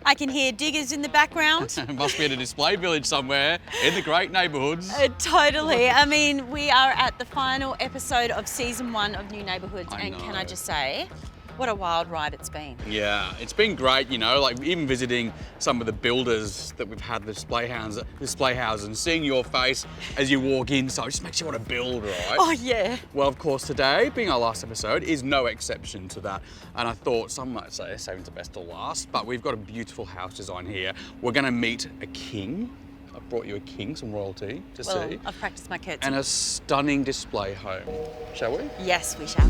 I can hear diggers in the background. Must be at a display village somewhere in the great neighbourhoods. Totally. I mean, we are at the final episode of season 1 of New Neighbourhoods, and can I just say, what a wild ride it's been. Yeah, it's been great, you know, like even visiting some of the builders that we've had the display houses and seeing your face as you walk in, so it just makes you want to build, right? Oh yeah. Well, of course, today, being our last episode, is no exception to that. And I thought some might say saving the best till last, but we've got a beautiful house design here. We're going to meet a king. I've brought you a king, some royalty to see. I've practiced my curtsy. And a stunning display home. Shall we? Yes, we shall.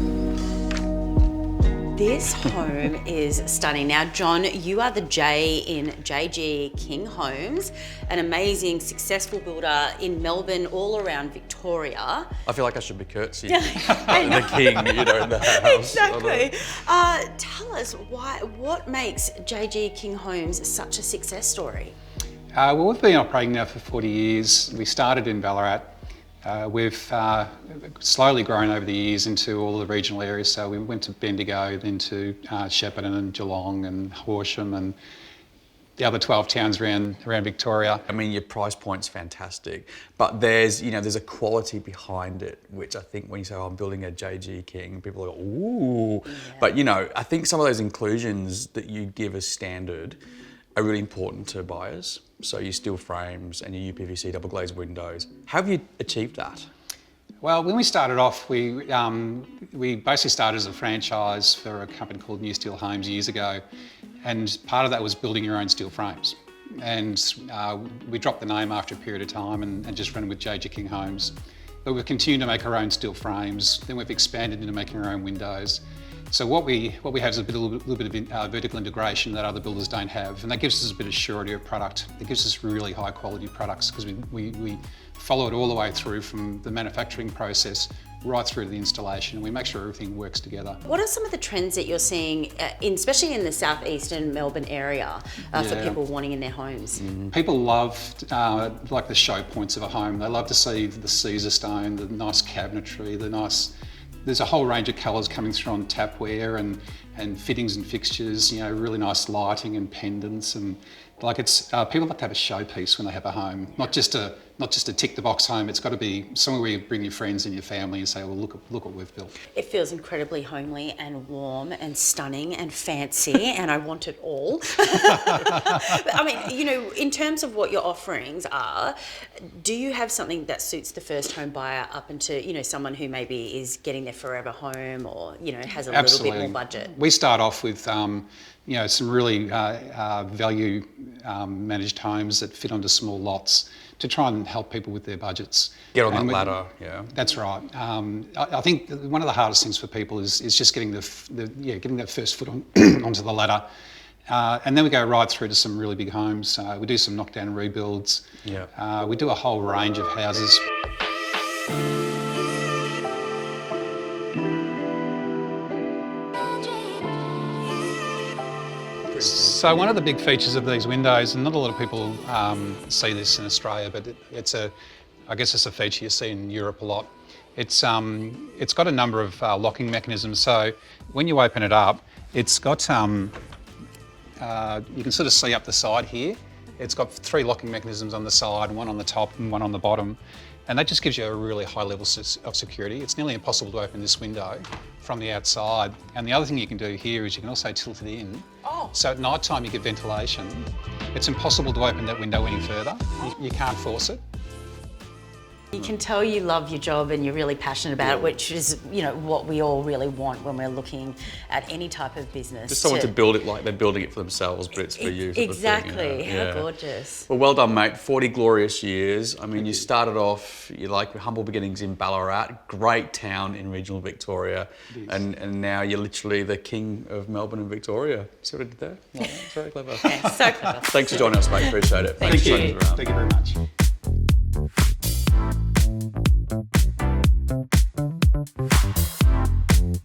This home is stunning. Now, John, you are the J in JG King Homes, an amazing, successful builder in Melbourne, all around Victoria. I feel like I should be curtsying the king, you know, in the house. Exactly. Tell us what makes JG King Homes such a success story? Well, we've been operating now for 40 years. We started in Ballarat. We've slowly grown over the years into all the regional areas. So we went to Bendigo, then to Shepparton and Geelong and Horsham and the other 12 towns around Victoria. I mean, your price point's fantastic, but there's a quality behind it, which I think when you say, oh, I'm building a JG King, people go, ooh. Yeah. But, you know, I think some of those inclusions that you give as standard are really important to buyers. So your steel frames and your UPVC double glazed windows. How have you achieved that? Well, when we started off, we basically started as a franchise for a company called New Steel Homes years ago, and part of that was building your own steel frames. And we dropped the name after a period of time and just ran with JG King Homes. But we've continued to make our own steel frames, then we've expanded into making our own windows. So what we have is a little bit of vertical integration that other builders don't have, and that gives us a bit of surety of product. It gives us really high quality products because we follow it all the way through from the manufacturing process right through to the installation, and we make sure everything works together. What are some of the trends that you're seeing, especially in the southeastern Melbourne area, for people wanting in their homes? People love like the show points of a home. They love to see the Caesar stone, the nice cabinetry, there's a whole range of colours coming through on tapware and fittings and fixtures, you know, really nice lighting and pendants, and like people like to have a showpiece when they have a home, not just a tick the box home. It's got to be somewhere where you bring your friends and your family and say, well, look what we've built. It feels incredibly homely and warm and stunning and fancy, and I want it all. I mean, you know, in terms of what your offerings are, do you have something that suits the first home buyer up into, you know, someone who maybe is getting their forever home or, you know, has a little bit more budget? We start off with you know, some really value managed homes that fit onto small lots to try and help people with their budgets. Get on that ladder, yeah. That's right. I think one of the hardest things for people is just getting getting that first foot onto the ladder. And then we go right through to some really big homes. We do some knockdown rebuilds. Yeah. We do a whole range of houses. So one of the big features of these windows, and not a lot of people see this in Australia, but I guess it's a feature you see in Europe a lot. It's got a number of locking mechanisms. So when you open it up, it's got you can sort of see up the side here. It's got 3 locking mechanisms on the side, one on the top and one on the bottom. And that just gives you a really high level of security. It's nearly impossible to open this window from the outside. And the other thing you can do here is you can also tilt it in. Oh. So at night time you get ventilation. It's impossible to open that window any further. You can't force it. You can tell you love your job and you're really passionate about it, which is, you know, what we all really want when we're looking at any type of business. Just someone to build it like they're building it for themselves, but it's for you. Exactly. How gorgeous. Well, well done, mate. 40 glorious years. I mean, you started off, you like humble beginnings in Ballarat, great town in regional Victoria, and now you're literally the king of Melbourne and Victoria. See what I did there? Well, that's very clever. Yeah, so clever. Thanks for joining us, mate. Appreciate it. Thank you. Thank you very much.